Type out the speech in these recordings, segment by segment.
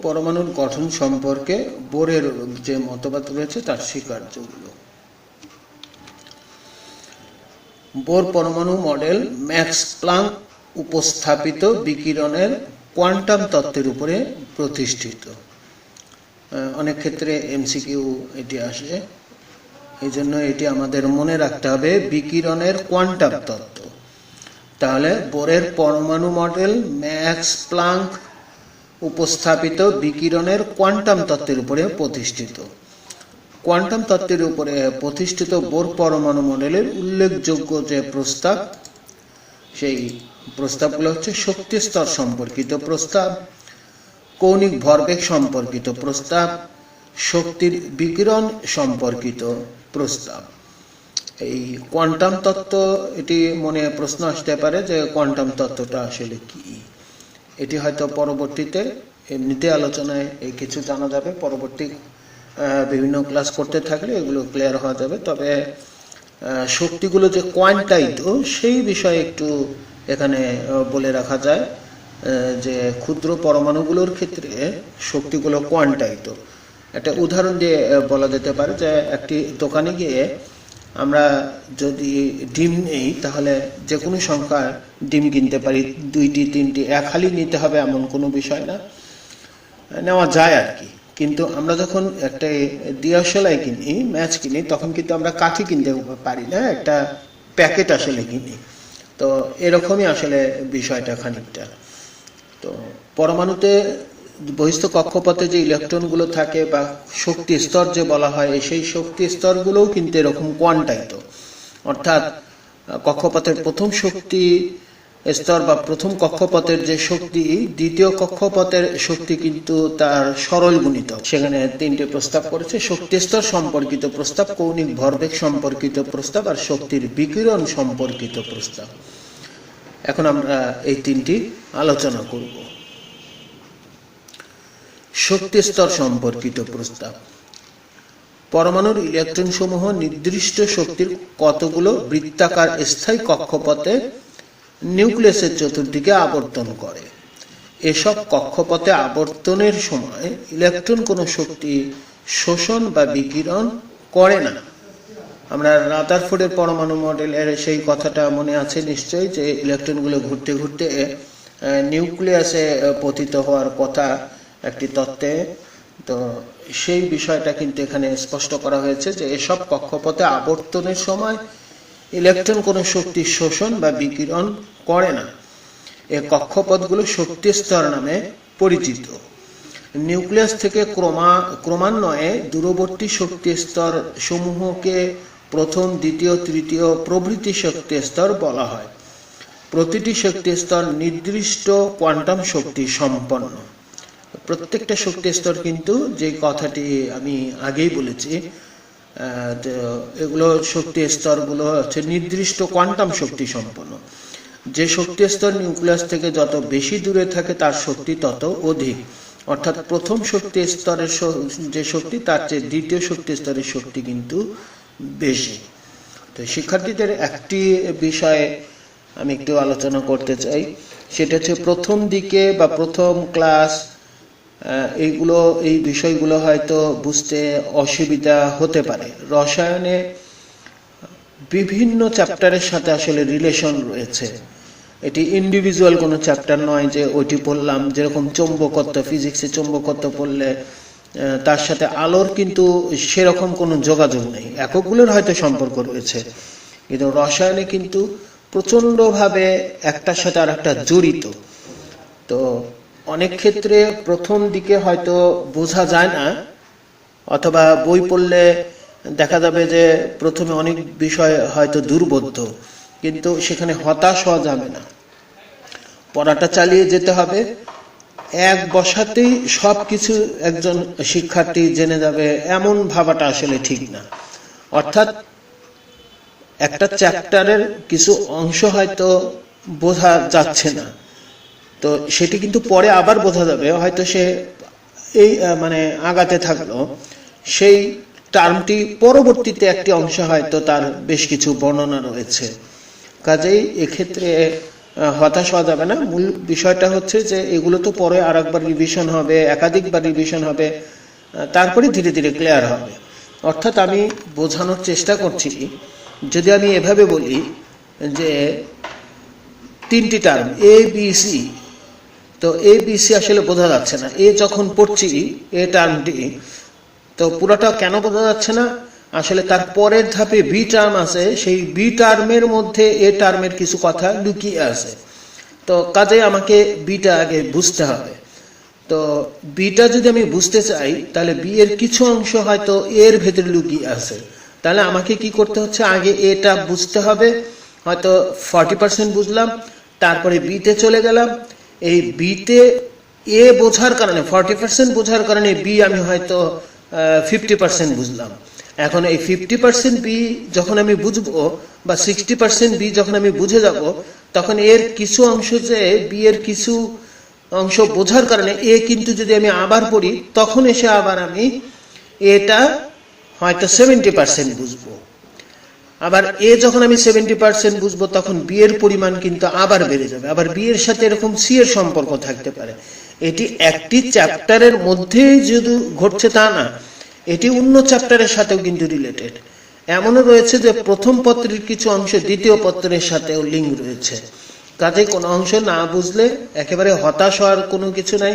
পরমাণুর গঠন সম্পর্কে বোরের যে মতবাদ রয়েছে তার স্বীকার্যগুলো। বোর পরমাণু মডেল ম্যাক্স প্লাঙ্ক উপস্থাপিত বিকিরণের কোয়ান্টাম তত্ত্বের উপরে প্রতিষ্ঠিত। অনেক ক্ষেত্রে এমসিকিউ এটি আসে, এই জন্য এটি আমাদের মনে রাখতে হবে, বিকিরণের কোয়ান্টাম তত্ত্ব। তাহলে বোরের পরমাণু মডেল ম্যাক্স প্লাঙ্ক উপস্থাপিত বিকিরণের কোয়ান্টাম তত্ত্বের উপরে প্রতিষ্ঠিত। কোয়ান্টাম তত্ত্বের উপরে প্রতিষ্ঠিত বোর পরমাণু মডেলের উল্লেখযোগ্য যে প্রস্তাব, সেই প্রস্তাবগুলো হচ্ছে শক্তি স্তর সম্পর্কিত প্রস্তাব, কৌণিক ভরবেগ সম্পর্কিত প্রস্তাব, শক্তির বিকিরণ সম্পর্কিত প্রস্তাব। এই কোয়ান্টাম তত্ত্ব, এটি মনে প্রশ্ন আসতে পারে যে কোয়ান্টাম তত্ত্বটা আসলে কি। এটি হয়তো পরবর্তীতে এমনিতে আলোচনায় এই কিছু জানা যাবে, পরবর্তী বিভিন্ন ক্লাস করতে থাকলে এগুলো ক্লিয়ার হওয়া যাবে। তবে শক্তিগুলো যে কোয়ান্টাইত সেই বিষয়ে একটু এখানে বলে রাখা যায় যে ক্ষুদ্র পরমাণুগুলোর ক্ষেত্রে শক্তিগুলো কোয়ান্টাইত। একটা উদাহরণ দিয়ে বলা যেতে পারে যে একটি দোকানে গিয়ে আমরা যদি ডিম নেই তাহলে যে কোনো সংখ্যার ডিম কিনতে পারি, 2টি 3টি, এক হালি নিতে হবে এমন কোনো বিষয় না, নেওয়া যায় আর কি। কিন্তু আমরা যখন একটা দিয়াশলাই কিনি, ম্যাচ কিনি, তখন কিন্তু আমরা কাঠি কিনতে পারি না, একটা প্যাকেট আসলে কিনি। তো এরকমই আসলে বিষয়টা খানিকটা। তো পরমাণুতে বহিস্থ কক্ষপথে যে ইলেকট্রনগুলো থাকে বা শক্তি স্তর যে বলা হয়, সেই শক্তি স্তরগুলোও কিন্তু এরকম কোয়ান্টাইত। অর্থাৎ কক্ষপথের প্রথম শক্তি স্তর বা প্রথম কক্ষপথের যে শক্তি, দ্বিতীয় কক্ষপথের শক্তি কিন্তু তার সরল গুণিতক। সেখানে 3টে প্রস্তাব করেছে: শক্তি স্তর সম্পর্কিত প্রস্তাব, কৌণিক ভরবেগ সম্পর্কিত প্রস্তাব আর শক্তির বিকিরণ সম্পর্কিত প্রস্তাব। এখন আমরা এই 3টি আলোচনা করব। শক্তি স্তর সম্পর্কিত প্রস্তাব। পরমাণুর ইলেকট্রন সমূহ নির্দিষ্ট শক্তির কতগুলো বৃত্তাকার স্থায়ী কক্ষপথে নিউক্লিয়াসের চতুর্দিকে আবর্তন করে। এসব কক্ষপথে আবর্তনের সময় ইলেকট্রন কোনো শক্তি শোষণ বা বিকিরণ করে না। আমরা রাদারফোর্ডের পরমাণু মডেলের সেই কথাটা মনে আছে নিশ্চয়ই, যে ইলেকট্রনগুলো ঘুরতে ঘুরতে নিউক্লিয়াসে পতিত হওয়ার কথা একটি তত্ত্বে। তো সেই বিষয়টা কিন্তু এখানে স্পষ্ট করা হয়েছে যে এসব কক্ষপথে আবর্তনের সময় ইলেকট্রন কোনো শক্তি শোষণ বা বিকিরণ করে না। এই কক্ষপথগুলো শক্তি স্তর নামে পরিচিত। নিউক্লিয়াস থেকে ক্রমান্বয়ে দূরবর্তী শক্তি স্তর সমূহকে প্রথম, দ্বিতীয়, তৃতীয় প্রভৃতি শক্তি স্তর বলা হয়। প্রতিটি শক্তি স্তর নির্দিষ্ট কোয়ান্টাম শক্তি সম্পন্ন। প্রত্যেকটা শক্তি স্তর কিন্তু, যে কথাটি আমি আগেই বলেছি, এগুলো শক্তি স্তরগুলো হচ্ছে নির্দিষ্ট কোয়ান্টাম শক্তি সম্পন্ন। যে শক্তি স্তর নিউক্লিয়াস থেকে যত বেশি দূরে থাকে তার শক্তি তত অধিক। অর্থাৎ প্রথম শক্তি স্তরের যে শক্তি, তার চেয়ে দ্বিতীয় শক্তি স্তরের শক্তি কিন্তু বেশি। তো শিক্ষার্থীদের একটি বিষয়ে আমি একটু আলোচনা করতে চাই, সেটা হচ্ছে প্রথম দিকে বা প্রথম ক্লাস এই বিষয়গুলো হয়তো বুঝতে অসুবিধা হতে পারে। রসায়নে বিভিন্ন চ্যাপ্টারের সাথে আসলে রিলেশন রয়েছে। এটি ইন্ডিভিজুয়াল কোনো চ্যাপ্টার নয় যে ওইটি পড়লাম। যেরকম চৌম্বকত্ব, ফিজিক্সে চৌম্বকত্ব পড়লে তার সাথে আলোর কিন্তু সেরকম কোনো যোগাযোগ নেই, এককগুলোর হয়তো সম্পর্ক রয়েছে, কিন্তু রসায়নে কিন্তু প্রচন্ডভাবে একটার সাথে আর একটা জড়িত। তো অনেক ক্ষেত্রে প্রথম দিকে হয়তো বোঝা যায় না, অথবা বই পড়লে দেখা যাবে যে প্রথমে অনেক বিষয় হয়তো দুর্বোধ্য, কিন্তু সেখানে হতাশ হওয়া যাবে না, পড়াটা চালিয়ে যেতে হবে। এক বসাতেই সবকিছু একজন শিক্ষার্থী জেনে যাবে এমন ভাবাটা আসলে ঠিক না। অর্থাৎ একটা চ্যাপ্টারের কিছু অংশ হয়তো বোঝা যাচ্ছে না, তো সেটি কিন্তু পরে আবার বোঝা যাবে। হয়তো সে এই আগাতে থাকলো, সেই টার্মটি পরবর্তীতে একটি অংশ হয়তো তার বেশ কিছু বর্ণনা রয়েছে। কাজেই এক্ষেত্রে হতাশ হওয়া যাবে না। মূল বিষয়টা হচ্ছে যে এগুলো তো পরে আর একবার রিভিশন হবে, একাধিকবার রিভিশন হবে, তারপরে ধীরে ধীরে ক্লিয়ার হবে। অর্থাৎ আমি বোঝানোর চেষ্টা করছি, যদি আমি এভাবে বলি যে 3টি টার্ম এ বি সি, তো এ বি সি আসলে বোঝা যাচ্ছে না। এ যখন পড়ছি এ টার্মটি, তো পুরোটা কেন বোঝা যাচ্ছে না? আসলে তার পরের ধাপে বি টার্ম আছে, সেই বি টার্মের মধ্যে এ টার্মের কিছু কথা লুকিয়ে আছে। তো কাজে আমাকে বিটা আগে বুঝতে হবে। তো বিটা যদি আমি বুঝতে চাই, তাহলে বি এর কিছু অংশ হয়তো এর ভেতরে লুকিয়ে আছে। তাহলে আমাকে কি করতে হচ্ছে, আগে এটা বুঝতে হবে। হয়তো 40% বুঝলাম, তারপরে বিতে চলে গেলাম। এই বিতে এ বোঝার কারণে 40% বোঝার কারণে বি আমি হয়তো 50% বুঝলাম। এখন এই 50% বি যখন আমি বুঝবো, বা 60% বি যখন আমি বুঝে যাব, তখন এর কিছু অংশ, যে বি এর কিছু অংশ বোঝার কারণে এ কিন্তু যদি আমি আবার পড়ি, তখন এসে আবার আমি এটা হয়তো 70% বুঝবো। আবার এ যখন আমি 70% বুঝবো, তখন বি এর পরিমাণ কিন্তু আবার বেড়ে যাবে। আবার বি এর সাথে এরকম সি এর সম্পর্ক থাকতে পারে। এটি একটি চ্যাপ্টারের মধ্যেই যদি ঘটছে তা না, এটি অন্য চ্যাপ্টারের সাথেও কিন্তু রিলেটেড। এমনও রয়েছে যে প্রথম পত্রের কিছু অংশ দ্বিতীয় পত্রের সাথেও লিঙ্ক রয়েছে। কাজে কোনো অংশ না বুঝলে একেবারে হতাশ হওয়ার কোনো কিছু নাই।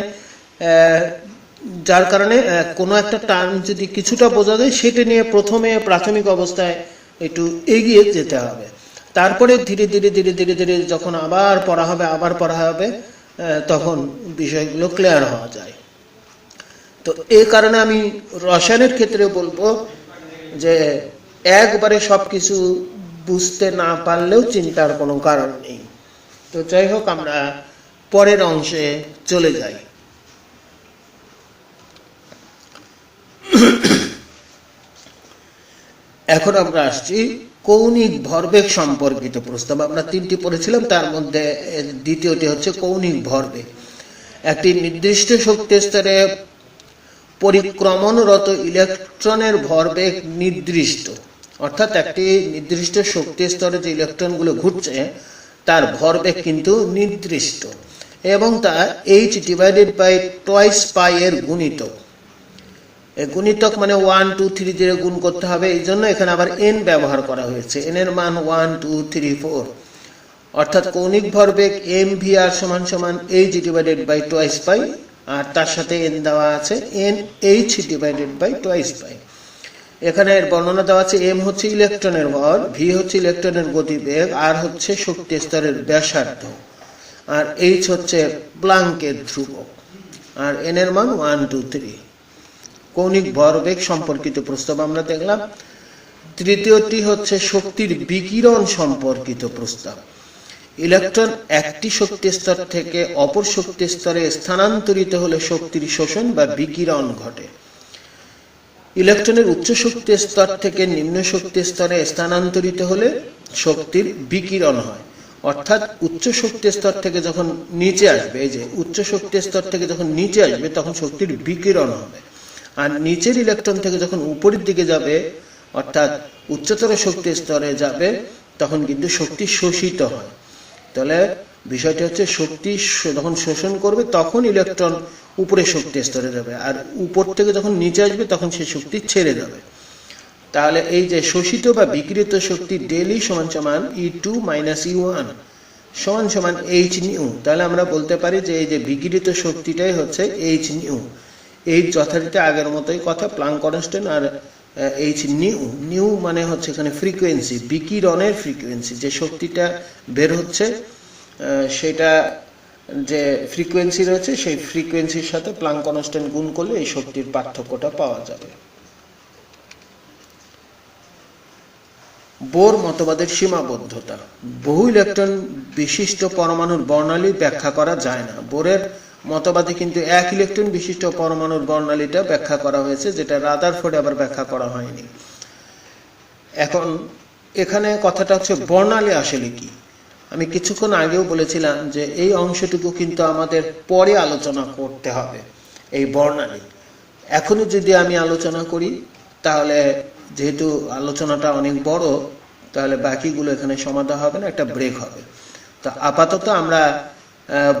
যার কারণে কোনো একটা টার্ম যদি কিছুটা বোঝা যায়, সেটা নিয়ে প্রথমে প্রাথমিক অবস্থায় একটু এগিয়ে যেতে হবে। তারপরে ধীরে ধীরে ধীরে ধীরে ধীরে যখন আবার পড়া হবে, তখন বিষয়গুলো ক্লিয়ার হওয়া যায়। তো এই কারণে আমি রসায়নের ক্ষেত্রে বলবো যে একবারে সবকিছু বুঝতে না পারলেও চিন্তার কোনো কারণ নেই। তো যাই হোক, আমরা পরের অংশে চলে যাই। এখন আমরা আসছি কৌণিক ভরবেগ সম্পর্কিত প্রস্তাব। আমরা 3টি পড়েছিলাম, তার মধ্যে দ্বিতীয়টি হচ্ছে কৌণিক ভরবেগ। একটি নির্দিষ্ট শক্তি স্তরে পরিক্রমণরত ইলেকট্রনের ভরবেগ নির্দিষ্ট, অর্থাৎ একটি নির্দিষ্ট শক্তি স্তরে যে ইলেকট্রনগুলো ঘুরছে তার ভরবেগ কিন্তু নির্দিষ্ট, এবং তা h/2 পাই এর গুণিতক। এই গুণিতক মানে 1 2 3 দিয়ে গুণ করতে হবে, এই জন্য এখানে আবার n ব্যবহার করা হয়েছে। n এর মান 1 2 3 4, অর্থাৎ কৌণিক ভরবেগ mvr সমান h/2 পাই, আর তার সাথে n দেওয়া আছে nh/2 পাই। এখানে এর বর্ণনা দেওয়া আছে। m হচ্ছে ইলেকট্রনের ভর, v হচ্ছে ইলেকট্রনের গতিবেগ, r হচ্ছে শক্তি স্তরের ব্যাসার্ধ, আর h হচ্ছে প্লাঙ্কের ধ্রুবক, আর n এর মান 1 2 3। কৌণিক ভরবেগ সম্পর্কিত প্রস্তাব আমরা দেখলাম। তৃতীয়টি হচ্ছে শক্তির বিকিরণ সম্পর্কিত প্রস্তাব। ইলেকট্রন একটি শক্তি স্তর থেকে অপর শক্তি স্তরে স্থানান্তরিত হলে শক্তির শোষণ বা বিকিরণ ঘটে। ইলেকট্রনের উচ্চ শক্তি স্তর থেকে নিম্ন শক্তি স্তরে স্থানান্তরিত হলে শক্তির বিকিরণ হয়। অর্থাৎ উচ্চ শক্তি স্তর থেকে যখন নিচে আসবে, এই যে উচ্চ শক্তি স্তর থেকে যখন নিচে আসবে, তখন শক্তির বিকিরণ হবে। আর নিচের ইলেকট্রন থেকে যখন উপরের দিকে যাবে, অর্থাৎ উচ্চতর শক্তি স্তরে যাবে, তখন কিন্তু শক্তি শোষিত হয়। তাহলে বিষয়টি হচ্ছে, শক্তি যখন শোষণ করবে তখন ইলেকট্রন উপরে শক্তি স্তরে যাবে, আর উপর থেকে যখন নিচে আসবে তখন সে শক্তি ছেড়ে যাবে। তাহলে এই যে শোষিত বা বিকিরিত শক্তি ΔE = E2 - E1 = hν। তাহলে আমরা বলতে পারি যে এই যে বিকিরিত শক্তিটাই হচ্ছে hν। এই যথারীতি আগের মতোই কথা, প্লাঙ্ক কনস্ট্যান্ট আর hν মানে হচ্ছে এখানে ফ্রিকোয়েন্সি, বিকিরণের ফ্রিকোয়েন্সি। যে শক্তিটা বের হচ্ছে সেটা যে ফ্রিকোয়েন্সি রয়েছে, সেই ফ্রিকোয়েন্সির সাথে প্লাঙ্ক কনস্ট্যান্ট গুণ করলে এই শক্তির পার্থক্যটা পাওয়া যাবে। বোর মতবাদের সীমাবদ্ধতা। বহু ইলেকট্রন বিশিষ্ট পরমাণুর বর্ণালী ব্যাখ্যা করা যায় না। বোরের মতবাদে কিন্তু এক ইলেকট্রন বিশিষ্ট পরমাণুর বর্ণালীটা ব্যাখ্যা করা হয়েছে, যেটা রাদারফোর্ডে আবার ব্যাখ্যা করা হয়নি। এখন এখানে কথাটা হচ্ছে বর্ণালী আসলে কি। আমি কিছুক্ষণ আগেও বলেছিলাম যে এই অংশটুকু কিন্তু আমাদের পরে আলোচনা করতে হবে, এই বর্ণালী। এখনই যদি আমি আলোচনা করি, তাহলে যেহেতু আলোচনাটা অনেক বড়, তাহলে বাকিগুলো এখানে সমাধান হবে না, একটা ব্রেক হবে। তো আপাতত আমরা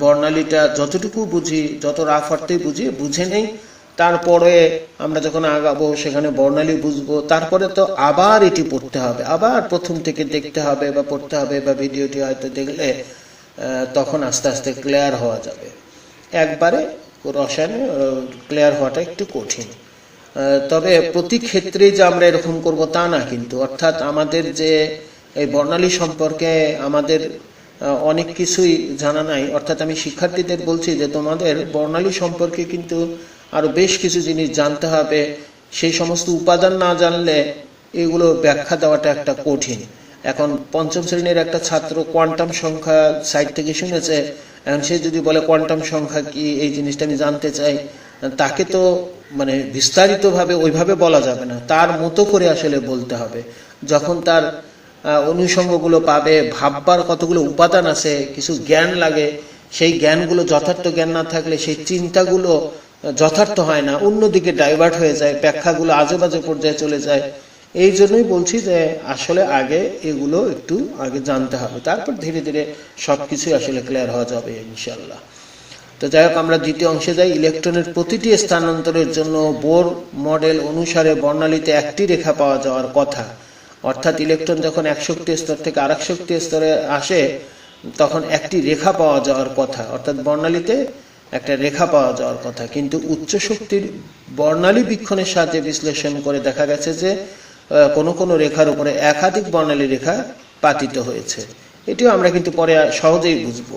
বর্ণালীটা যতটুকু বুঝি, যত রাফ অর্থে বুঝে নেই, তারপরে আমরা যখন আগাবো সেখানে বর্ণালী বুঝবো, তারপরে তো আবার এটি পড়তে হবে, আবার প্রথম থেকে দেখতে হবে বা পড়তে হবে, বা ভিডিওটি হয়তো দেখলে তখন আস্তে আস্তে ক্লিয়ার হওয়া যাবে। একবারে রসায়নে ক্লিয়ার হওয়াটা একটু কঠিন। তবে প্রতি ক্ষেত্রে যে আমরা এরকম করব তা না কিন্তু, অর্থাৎ আমাদের যে এই বর্ণালী সম্পর্কে আমাদের অনেক কিছুই জানা নাই, অর্থাৎ আমি শিক্ষার্থীদের বলছি যে তোমাদের বর্ণালী সম্পর্কে কিন্তু আরো বেশ কিছু জিনিস জানতে হবে। সেই সমস্ত উপাদান না জানলে এগুলো ব্যাখ্যা দেওয়াটা একটা কঠিন। এখন পঞ্চম শ্রেণীর একটা ছাত্র কোয়ান্টাম সংখ্যা সাইট থেকে শুনেছে, এখন সে যদি বলে কোয়ান্টাম সংখ্যা কি, এই জিনিসটা আমি জানতে চাই, তাকে তো মানে বিস্তারিতভাবে ওইভাবে বলা যাবে না, তার মতো করে আসলে বলতে হবে। যখন তার অনুষঙ্গগুলো পাবে, ভাববার কতগুলো উপাদান আছে, কিছু জ্ঞান লাগে, সেই জ্ঞানগুলো যথার্থ জ্ঞান না থাকলে সেই চিন্তাগুলো যথার্থ হয় না, অন্যদিকে ডাইভার্ট হয়ে যায়, ব্যাখ্যাগুলো আজে বাজে পর্যায়ে চলে যায়। এই জন্যই বলছি যে আসলে আগে এগুলো একটু আগে জানতে হবে, তারপর ধীরে ধীরে সবকিছুই আসলে ক্লিয়ার হওয়া যাবে ইনশাল্লাহ। তো যাই হোক, আমরা দ্বিতীয় অংশে যাই। ইলেকট্রনের প্রতিটি স্থানান্তরের জন্য বোর মডেল অনুসারে বর্ণালীতে একটি রেখা পাওয়া যাওয়ার কথা। অর্থাৎ ইলেকট্রন যখন এক শক্তি স্তর থেকে আরেক শক্তি স্তরে আসে তখন একটি রেখা পাওয়া যাওয়ার কথা, অর্থাৎ বর্ণালীতে একটা রেখা পাওয়া যাওয়ার কথা। কিন্তু উচ্চ শক্তির বর্ণালী বীক্ষণের সাহায্যে বিশ্লেষণ করে দেখা গেছে যে কোনো কোনো রেখার উপরে একাধিক বর্ণালী রেখা পাতিত হয়েছে। এটিও আমরা কিন্তু পরে সহজেই বুঝবো।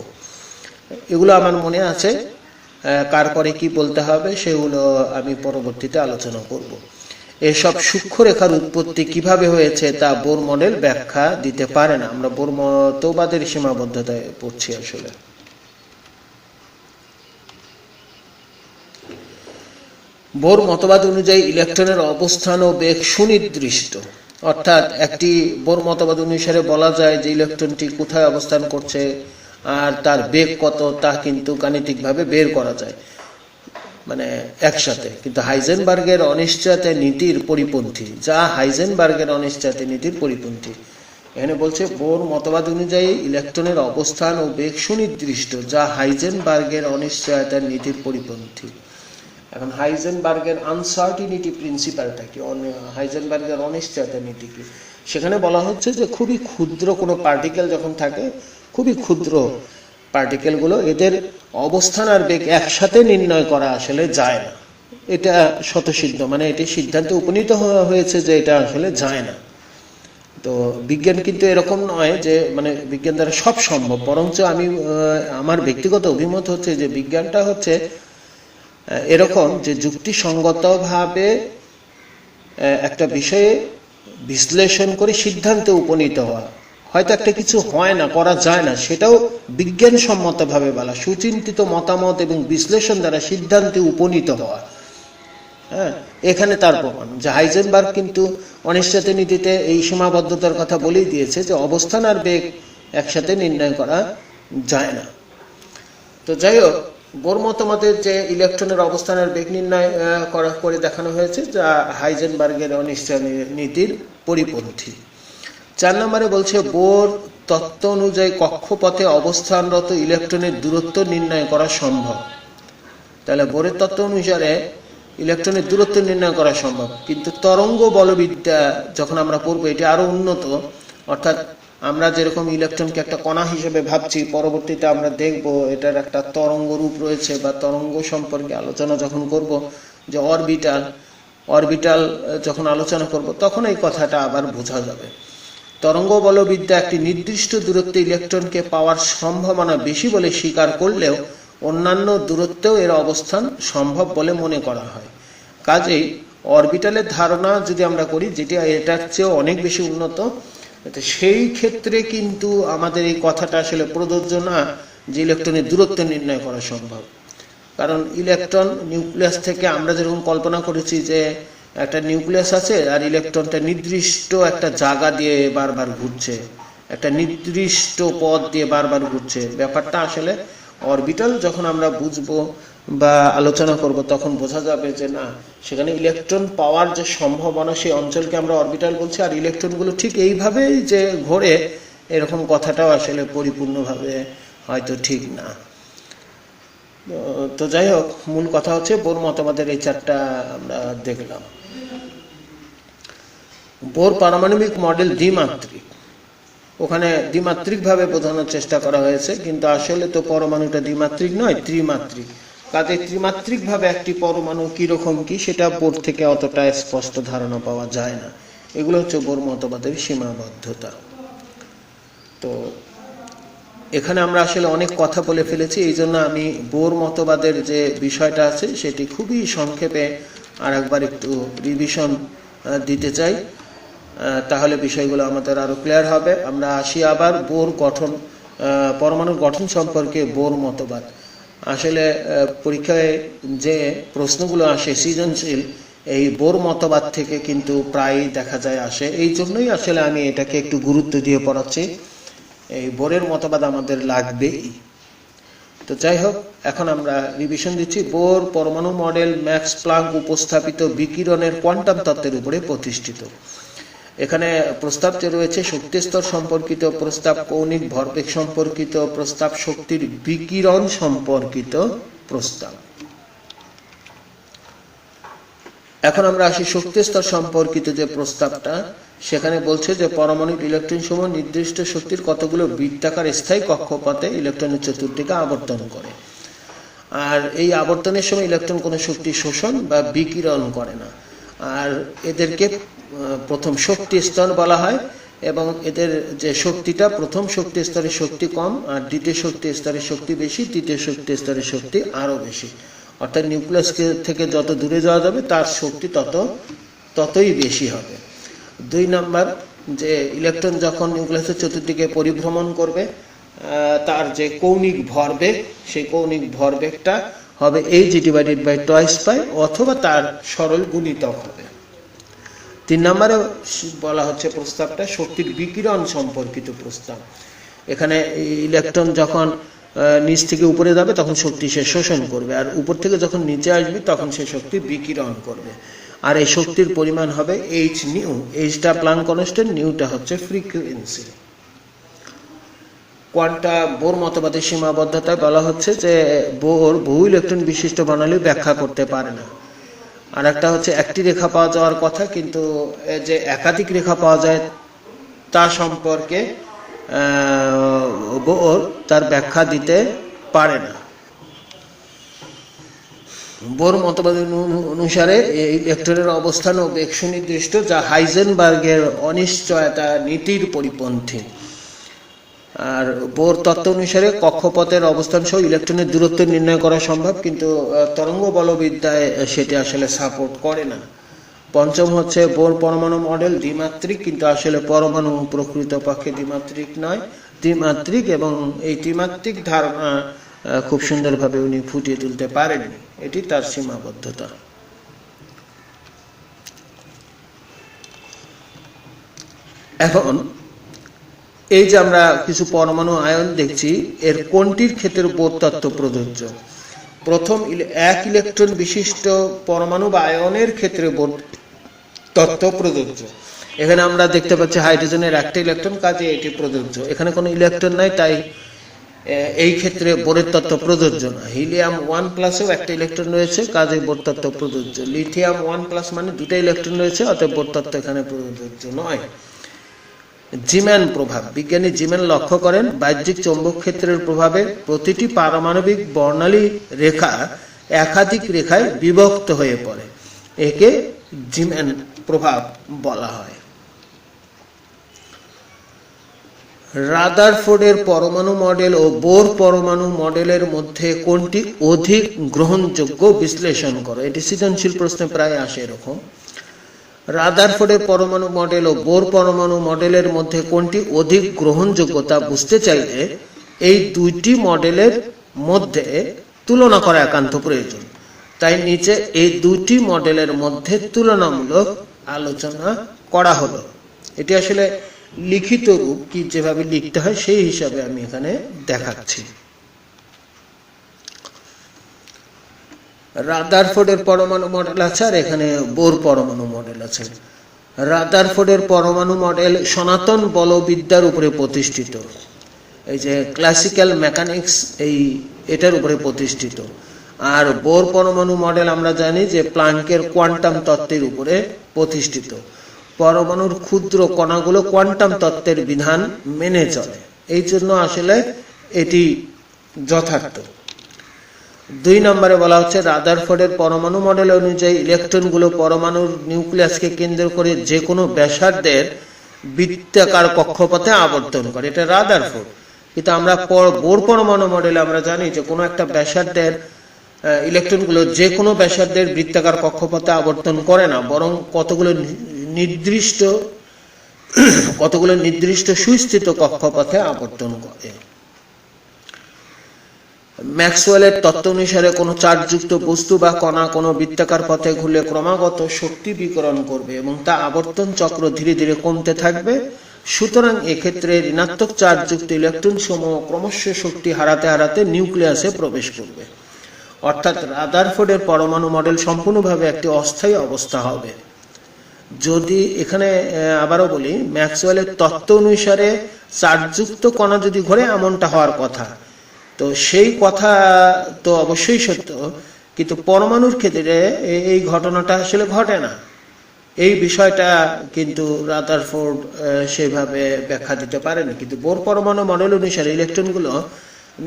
এগুলো আমার মনে আছে, কার পরে কি বলতে হবে সেগুলো আমি পরবর্তীতে আলোচনা করব। এসব সূক্ষ্ম রেখার উৎপত্তি কিভাবে হয়েছে তা বোর মডেল ব্যাখ্যা দিতে পারে না। আমরা বোর মতবাদের সীমাবদ্ধতায় পড়ছি আসলে। বোর মতবাদ অনুযায়ী ইলেকট্রনের অবস্থান ও বেগ সুনির্দিষ্ট, অর্থাৎ একটি বোর মতবাদ অনুসারে বলা যায় যে ইলেকট্রনটি কোথায় অবস্থান করছে আর তার বেগ কত তা কিন্তু গাণিতিকভাবে বের করা যায়, মানে একসাথে। কিন্তু হাইজেনবার্গের অনিশ্চয়তা নীতির পরিপন্থী, যা হাইজেনবার্গের অনিশ্চয়তা নীতির পরিপন্থী। এখানে বলছে বোর মতবাদ অনুযায়ী ইলেকট্রনের অবস্থান ও বেগ সুনির্দিষ্ট, যা হাইজেনবার্গের অনিশ্চয়তার নীতির পরিপন্থী। এখন হাইজেনবার্গের আনসার্টিনিটি প্রিন্সিপালটা কি, হাইজেনবার্গের অনিশ্চয়তা নীতি কি, সেখানে বলা হচ্ছে যে খুবই ক্ষুদ্র কোনো পার্টিকেল যখন থাকে, খুবই ক্ষুদ্র পার্টিকেলগুলো, এদের অবস্থান আর বেগ একসাথে নির্ণয় করা আসলে যায় না। এটা স্বতঃসিদ্ধ, মানে এটি সিদ্ধান্তে উপনীত হয়েছে যে এটা আসলে যায় না। তো বিজ্ঞান কিন্তু এরকম নয় যে মানে বিজ্ঞান দ্বারা সব সম্ভব, বরঞ্চ আমি আমার ব্যক্তিগত অভিমত হচ্ছে যে বিজ্ঞানটা হচ্ছে এরকম যে যুক্তিসঙ্গতভাবে একটা বিষয়ে বিশ্লেষণ করে সিদ্ধান্তে উপনীত হওয়া। হয়তো একটা কিছু হয় না, করা যায় না, সেটাও বিজ্ঞানসম্মতভাবে বলা, সুচিন্তিত মতামত এবং বিশ্লেষণ দ্বারা সিদ্ধান্তে উপনীত হওয়া। হ্যাঁ, এখানে তার প্রমাণ যে হাইজেনবার্গ কিন্তু অনিশ্চয়তা নীতিতে এই সীমাবদ্ধতার কথা বলেই দিয়েছে যে অবস্থান আর বেগ একসাথে নির্ণয় করা যায় না। তো যাই হোক, বোর মতবাদের যে ইলেকট্রনের অবস্থানের বেগ নির্ণয় করে দেখানো হয়েছে, যা হাইজেনবার্গের অনিশ্চয়তা নীতির পরিপন্থী। 4 নম্বরে বলছে বোর তত্ত্ব অনুযায়ী কক্ষপথে অবস্থানরত ইলেকট্রনের দূরত্ব নির্ণয় করা সম্ভব। তাহলে বোরের তত্ত্ব অনুসারে ইলেকট্রনের দূরত্ব নির্ণয় করা সম্ভব, কিন্তু তরঙ্গ বলবিদ্যা যখন আমরা পড়বো এটি আরো উন্নত। অর্থাৎ আমরা যেরকম ইলেকট্রনকে একটা কণা হিসেবে ভাবছি, পরবর্তীতে আমরা দেখব এটার একটা তরঙ্গ রূপ রয়েছে, বা তরঙ্গ সম্পর্কে আলোচনা যখন করব, যে অরবিটাল যখন আলোচনা করব তখন এই কথাটা আবার বোঝা যাবে। তরঙ্গ বলবিদ্যা একটি নির্দিষ্ট দূরত্বে ইলেকট্রনকে পাওয়ার সম্ভাবনা বেশি বলে স্বীকার করলেও অন্যান্য দূরত্বেও এর অবস্থান সম্ভব বলে মনে করা হয়। কাজেই অরবিটালের ধারণা যদি আমরা করি, যেটি এটার চেয়েও অনেক বেশি উন্নত, সেই ক্ষেত্রে কিন্তু আমাদের এই কথাটা আসলে প্রযোজ্য না যে ইলেকট্রনের দূরত্ব নির্ণয় করা সম্ভব। কারণ ইলেকট্রন নিউক্লিয়াস থেকে আমরা যেরকম কল্পনা করেছি যে একটা নিউক্লিয়াস আছে আর ইলেকট্রনটা নির্দিষ্ট একটা জায়গা দিয়ে বারবার ঘুরছে, একটা নির্দিষ্ট পথ দিয়ে বারবার ঘুরছে, ব্যাপারটা আসলে অরবিটাল যখন আমরা বুঝবো বা আলোচনা করব তখন বোঝা যাবে যে না, সেখানে ইলেকট্রন পাওয়ার যে সম্ভাবনা সেই অঞ্চলকে আমরা অরবিটাল বলছি। আর ইলেকট্রনগুলো ঠিক এইভাবেই যে ঘোরে এরকম কথাটাও আসলে পরিপূর্ণভাবে হয়তো ঠিক না। তো যাই হোক, মূল কথা হচ্ছে বোর মতবাদের এই চারটা আমরা দেখলাম। বোর পারমাণবিক মডেল দ্বিমাত্রিক, ওখানে দ্বিমাত্রিকভাবে বোঝানোর চেষ্টা করা হয়েছে, কিন্তু আসলে তো পরমাণুটা দ্বিমাত্রিক নয়, ত্রিমাত্রিক। কাজে ত্রিমাত্রিকভাবে একটি পরমাণু কিরকম কি সেটা বোর থেকে অতটা স্পষ্ট ধারণা পাওয়া যায় না। এগুলো হচ্ছে বোর মতবাদের সীমাবদ্ধতা। তো এখানে আমরা আসলে অনেক কথা বলে ফেলেছি, এই জন্য আমি বোর মতবাদের যে বিষয়টা আছে সেটি খুবই সংক্ষেপে আর একবার একটু রিভিশন দিতে চাই, তাহলে বিষয়গুলো আমাদের আরো ক্লিয়ার হবে। আমরা আসি আবার বোর গঠন, পরমাণুর গঠন সম্পর্কে বোর মতবাদ। আসলে পরীক্ষায় যে প্রশ্নগুলো আসে সৃজনশীল, এই বোর মতবাদ থেকে কিন্তু প্রায়ই দেখা যায় আসে। এই জন্যই আসলে আমি এটাকে একটু গুরুত্ব দিয়ে পড়াচ্ছি, এই বোরের মতবাদ আমাদের লাগবেই। তো যাই হোক, এখন আমরা রিভিশন দিচ্ছি। বোর পরমাণু মডেল ম্যাক্স প্লাঙ্ক উপস্থাপিত বিকিরণের কোয়ান্টাম তত্ত্বের উপরে প্রতিষ্ঠিত। এখানে প্রস্তাব যে রয়েছে শক্তি স্তর সম্পর্কিত প্রস্তাব, কৌণিক ভরবেগ সম্পর্কিত প্রস্তাব, শক্তির বিকিরণ সম্পর্কিত প্রস্তাব। এখন আমরা আসি শক্তি স্তর সম্পর্কিত যে প্রস্তাবটা, সেখানে বলছে যে পারমাণবিক ইলেকট্রন সমূহ নির্দিষ্ট শক্তির কতগুলো বৃত্তাকার স্থায়ী কক্ষপথে ইলেকট্রনের চতুর্দিকে আবর্তন করে, আর এই আবর্তনের সময় ইলেকট্রন কোনো শক্তি শোষণ বা বিকিরণ করে না। আর এদেরকে প্রথম শক্তি স্তর বলা হয়, এবং এদের যে শক্তিটা, প্রথম শক্তি স্তরের শক্তি কম, আর দ্বিতীয় শক্তি স্তরের শক্তি বেশি, তৃতীয় শক্তি স্তরের শক্তি আরো বেশি। অর্থাৎ নিউক্লিয়াস থেকে যত দূরে যাওয়া যাবে তার শক্তি ততই বেশি হবে। 2 নাম্বার, যে ইলেকট্রন যখন নিউক্লিয়াসের চতুর্দিকে পরিভ্রমণ করবে, তার যে কৌণিক ভরবেগ, সেই কৌণিক ভরবেগটা হবে h/2π, অথবা তার সরল গুণিতক হবে। 3 নম্বরে বলা হচ্ছে প্রস্তাবটা শক্তির বিকিরণ সম্পর্কিত প্রস্তাব। এখানে ইলেকট্রন যখন নিচ থেকে উপরে যাবে তখন শক্তি সে শোষণ করবে, আর উপর থেকে যখন নিচে আসবে তখন সে শক্তি বিকিরণ করবে। আর এই শক্তির পরিমাণ হবে h নিউ। এইচটা প্লাঙ্ক কনস্ট্যান্ট, নিউটা হচ্ছে ফ্রিকোয়েন্সি। বোর মতবাদের সীমাবদ্ধতায় বলা হচ্ছে যে বোর বহু ইলেকট্রন বিশিষ্ট বর্ণালী ব্যাখ্যা করতে পারে না। আর একটা হচ্ছে একটি রেখা পাওয়া যাওয়ার কথা, কিন্তু যে একাধিক রেখা পাওয়া যায় তা সম্পর্কে বোর তার ব্যাখ্যা দিতে পারে না। বোর মতবাদ অনুসারে ইলেকট্রনের অবস্থান ও বেগ সুনির্দিষ্ট, যা হাইজেনবার্গের অনিশ্চয়তা নীতির পরিপন্থী। আর বোর তত্ত্ব অনুসারে কক্ষপথের অবস্থান সহ ইলেকট্রনের দূরত্ব নির্ণয় করা সম্ভব, কিন্তু তরঙ্গ বলবিদ্যায় সেটি আসলে সাপোর্ট করে না। 5ম হচ্ছে বোর পরমাণু মডেল দ্বিমাত্রিক, কিন্তু আসলে পরমাণু প্রকৃতপক্ষে দ্বিমাত্রিক নয়, ত্রিমাত্রিক, এবং এই ত্রিমাত্রিক ধারণা খুব সুন্দরভাবে উনি ফুটিয়ে তুলতে পারেননি, এটি তার সীমাবদ্ধতা। এখন এই যে আমরা কিছু পরমাণু আয়ন দেখছি, এর কোনটির ক্ষেত্রে বোর তত্ত্ব প্রযোজ্য? প্রথম, 1 ইলেকট্রন বিশিষ্ট পরমাণু বা আয়নের ক্ষেত্রে বোর তত্ত্ব প্রযোজ্য। এখানে আমরা দেখতে পাচ্ছি হাইড্রোজেনের একটা ইলেকট্রন, কাজে এটি প্রযোজ্য। এখানে কোনো ইলেকট্রন নাই, তাই এই ক্ষেত্রে বোরের তত্ত্ব প্রযোজ্য না। হিলিয়াম 1+ একটা ইলেকট্রন রয়েছে, কাজে বোর তত্ত্ব প্রযোজ্য। লিথিয়াম 1+ মানে 2টা ইলেকট্রন রয়েছে, অতএব বোর তত্ত্ব এখানে প্রযোজ্য নয়। জিম্যান প্রভাব, বিজ্ঞানী জিম্যান লক্ষ্য করেন বাহ্যিক চৌম্বক ক্ষেত্রের প্রভাবে প্রতিটি পারমাণবিক বর্ণালী রেখা একাধিক রেখায় বিভক্ত হয়ে পড়ে, একে জিম্যান প্রভাব বলা হয়। রাদারফোর্ডের পরমাণু মডেল ও বোর পরমাণু মডেলের মধ্যে কোনটি অধিক গ্রহণযোগ্য বিশ্লেষণ করো। এটি সৃজনশীল প্রশ্নে প্রায় আসে এরকম। রাদারফোর্ডের পরমাণু মডেল ও বোর পরমাণু মডেলের মধ্যে কোনটি অধিক গ্রহণযোগ্য তা বুঝতে চাইলে এই দুইটি মডেলের মধ্যে তুলনা করা একান্ত প্রয়োজন। তাই নিচে এই দুইটি মডেলের মধ্যে তুলনামূলক আলোচনা করা হলো। এটি আসলে লিখিত রূপ, কি যেভাবে লিখতে হয় সেই হিসাবে আমি এখানে দেখাচ্ছি। রাদারফোর্ডের পরমাণু মডেল আছে, আর এখানে বোর পরমাণু মডেল আছে। রাদারফোর্ডের পরমাণু মডেল সনাতন বলবিদ্যার উপরে প্রতিষ্ঠিত, এই যে ক্লাসিক্যাল মেকানিক্স এটার উপরে প্রতিষ্ঠিত। আর বোর পরমাণু মডেল আমরা জানি যে প্লাঙ্কের কোয়ান্টাম তত্ত্বের উপরে প্রতিষ্ঠিত। পরমাণুর ক্ষুদ্র কণাগুলো কোয়ান্টাম তত্ত্বের বিধান মেনে চলে, এই জন্য আসলে এটি যথার্থ। 2 নম্বরে বলা হচ্ছে রাদারফোর্ডের পরমাণু মডেল অনুযায়ী ইলেকট্রনগুলো পরমাণুর নিউক্লিয়াসকে কেন্দ্র করে যে কোনো ব্যাসার্ধের বৃত্তাকার কক্ষপথে আবর্তন করে, এটা রাদারফোর্ড। কিন্তু আমরা বোর পরমাণু মডেলে আমরা জানি যে কোনো একটা ব্যাসার্ধের ইলেকট্রনগুলো যে কোনো ব্যাসার্ধের বৃত্তাকার কক্ষপথে আবর্তন করে না, বরং কতগুলো নির্দিষ্ট সুস্থিত কক্ষপথে আবর্তন করে। ম্যাক্সওয়েলের তত্ত্ব অনুসারে কোনো চার্জযুক্ত বস্তু বা কণা কোনো বৃত্তাকার পথে ঘুরলে ক্রমাগত শক্তি বিকিরণ করবে এবং তা আবর্তন চক্র ধীরে ধীরে কমতে থাকবে। সুতরাং এক্ষেত্রে ঋণাত্মক চার্জযুক্ত ইলেকট্রন সমূহ ক্রমশ শক্তি হারাতে হারাতে নিউক্লিয়াসে প্রবেশ করবে। অর্থাৎ রাদারফোর্ডের পরমাণু মডেল সম্পূর্ণভাবে একটি অস্থায়ী অবস্থা হবে। যদি এখানে আবারও বলি, ম্যাক্সওয়েলের তত্ত্ব অনুসারে চার্জযুক্ত কণা যদি ঘোরে এমনটা হওয়ার কথা, তো সেই কথা তো অবশ্যই সত্য, কিন্তু পরমাণুর ক্ষেত্রে এই ঘটনাটা আসলে ঘটে না। এই বিষয়টা কিন্তু রাদারফোর্ড সেভাবে ব্যাখ্যা দিতে পারেনি। কিন্তু বোর পরমাণু মডেল অনুসারে ইলেকট্রনগুলো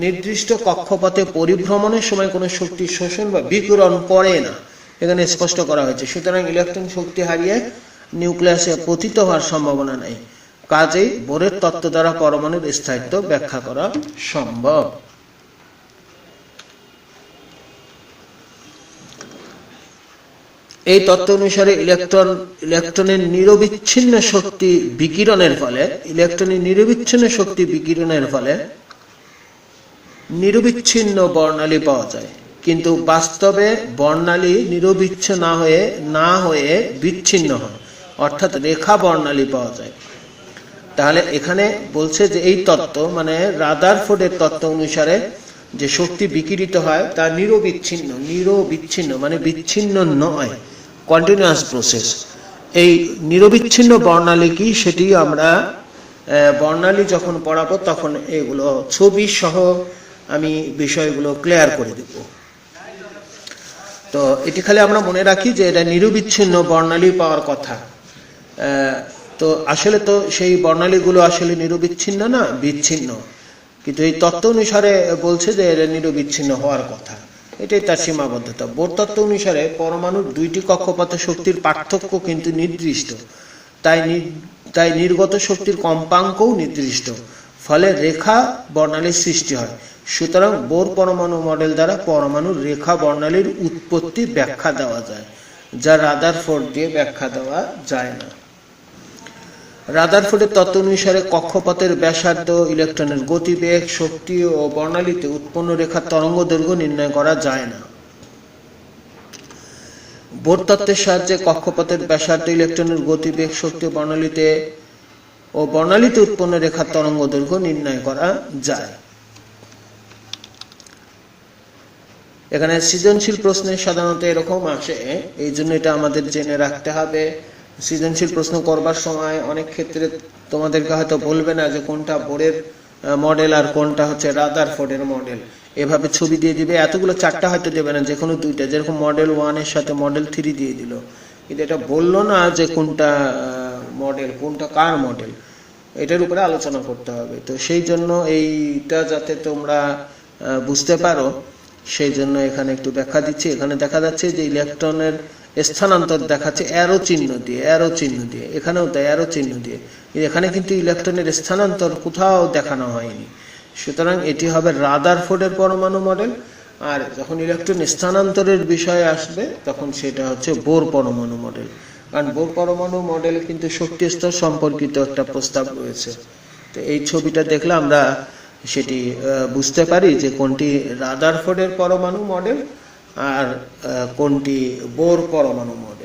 নির্দিষ্ট কক্ষপথে পরিভ্রমণের সময় কোনো শক্তি শোষণ বা বিকিরণ করে না, এখানে স্পষ্ট করা হয়েছে। সুতরাং ইলেকট্রন শক্তি হারিয়ে নিউক্লিয়াসে পতিত হওয়ার সম্ভাবনা নেই। কাজেই বোরের তত্ত্ব দ্বারা পরমাণুর স্থায়িত্ব ব্যাখ্যা করা সম্ভব। এই তত্ত্ব অনুসারে ইলেকট্রনের নিরবিচ্ছিন্ন শক্তি বিকিরণের ফলে নিরবিচ্ছিন্ন বর্ণালী পাওয়া যায়, কিন্তু বাস্তবে বর্ণালী নিরবিচ্ছিন্ন না হয়ে বিচ্ছিন্ন হয়, অর্থাৎ রেখা বর্ণালী পাওয়া যায়। তাহলে এখানে বলছে যে এই তত্ত্ব মানে রাদারফোর্ডের তত্ত্ব অনুসারে যে শক্তি বিকিরিত হয় তা নিরবিচ্ছিন্ন মানে বিচ্ছিন্ন নয়, কন্টিনিউয়াস প্রসেস। এই নিরবিচ্ছিন্ন বর্ণালী কি, সেটি আমরা বর্ণালী যখন পড়াবো তখন এগুলো ছবি সহ আমি বিষয়গুলো ক্লিয়ার করে দেব। তো এটি খালি আমরা মনে রাখি যে এটা নিরবিচ্ছিন্ন বর্ণালী পাওয়ার কথা। তো আসলে তো সেই বর্ণালীগুলো আসলে নিরবিচ্ছিন্ন না, বিচ্ছিন্ন, কিন্তু এই তত্ত্ব অনুসারে বলছে যে এটা নিরবিচ্ছিন্ন হওয়ার কথা, এটাই তার সীমাবদ্ধতা। বোর তত্ত্ব অনুসারে পরমাণুর 2টি কক্ষপথে শক্তির পার্থক্য কিন্তু নির্দিষ্ট, তাই নির্গত শক্তির কম্পাঙ্কও নির্দিষ্ট, ফলে রেখা বর্ণালীর সৃষ্টি হয়। সুতরাং বোর পরমাণু মডেল দ্বারা পরমাণুর রেখা বর্ণালীর উৎপত্তি ব্যাখ্যা দেওয়া যায়, যা রাদারফোর্ড দিয়ে ব্যাখ্যা দেওয়া যায় না। রাদারফোর্ডের তত্ত্ব অনুসারে কক্ষপথের ব্যাসার্ধ, ইলেকট্রনের গতিবেগ, শক্তি ও বর্ণালীতে উৎপন্ন রেখার তরঙ্গ দৈর্ঘ্য নির্ণয় করা যায় না। বোর তত্ত্বের সাহায্যে কক্ষপথের ব্যাসার্ধ, ইলেকট্রনের গতিবেগ, শক্তি ও বর্ণালীতে উৎপন্ন রেখার তরঙ্গ দৈর্ঘ্য নির্ণয় করা যায়। এখানে সৃজনশীল প্রশ্নে সাধারণত এরকম আসে, এই জন্য এটা আমাদের জেনে রাখতে হবে। সৃজনশীল প্রশ্ন করবার সময় অনেক ক্ষেত্রে তোমাদেরকে হয়তো বলবে না যে কোনটা বোরের মডেল আর কোনটা হচ্ছে রাদারফোর্ডের মডেল, এভাবে ছবি দিয়ে দিবে। এতগুলো 4টা হয়তো দেবে না, যে কোনো 2টা, যেরকম মডেল 1 এর সাথে মডেল 3 দিয়ে দিল, কিন্তু এটা বললো না যে কোনটা মডেল, কোনটা কার মডেল, এটার উপরে আলোচনা করতে হবে। তো সেই জন্য এইটা যাতে তোমরা বুঝতে পারো, সেই জন্য এখানে একটু ব্যাখ্যা দিচ্ছি। এখানে দেখা যাচ্ছে যে ইলেকট্রনের স্থানান্তর দেখাচ্ছে অ্যারো চিহ্ন দিয়ে, এখানেও তাই অ্যারো চিহ্ন দিয়ে। এখানে কিন্তু ইলেকট্রনের স্থানান্তর কোথাও দেখানো হয়নি, সুতরাং এটি হবে রাদারফোর্ডের পরমাণু মডেল। আর যখন ইলেকট্রন স্থানান্তরের বিষয়ে আসবে তখন সেটা হচ্ছে বোর পরমাণু মডেল, কারণ বোর পরমাণু মডেলে কিন্তু শক্তি স্তর সম্পর্কিত একটা প্রস্তাব রয়েছে। তো এই ছবিটা দেখলে আমরা সেটি বুঝতে পারি যে কোনটি রাদারফোর্ডের পরমাণু মডেল আর কোনটি বোর পরমাণু মডেল।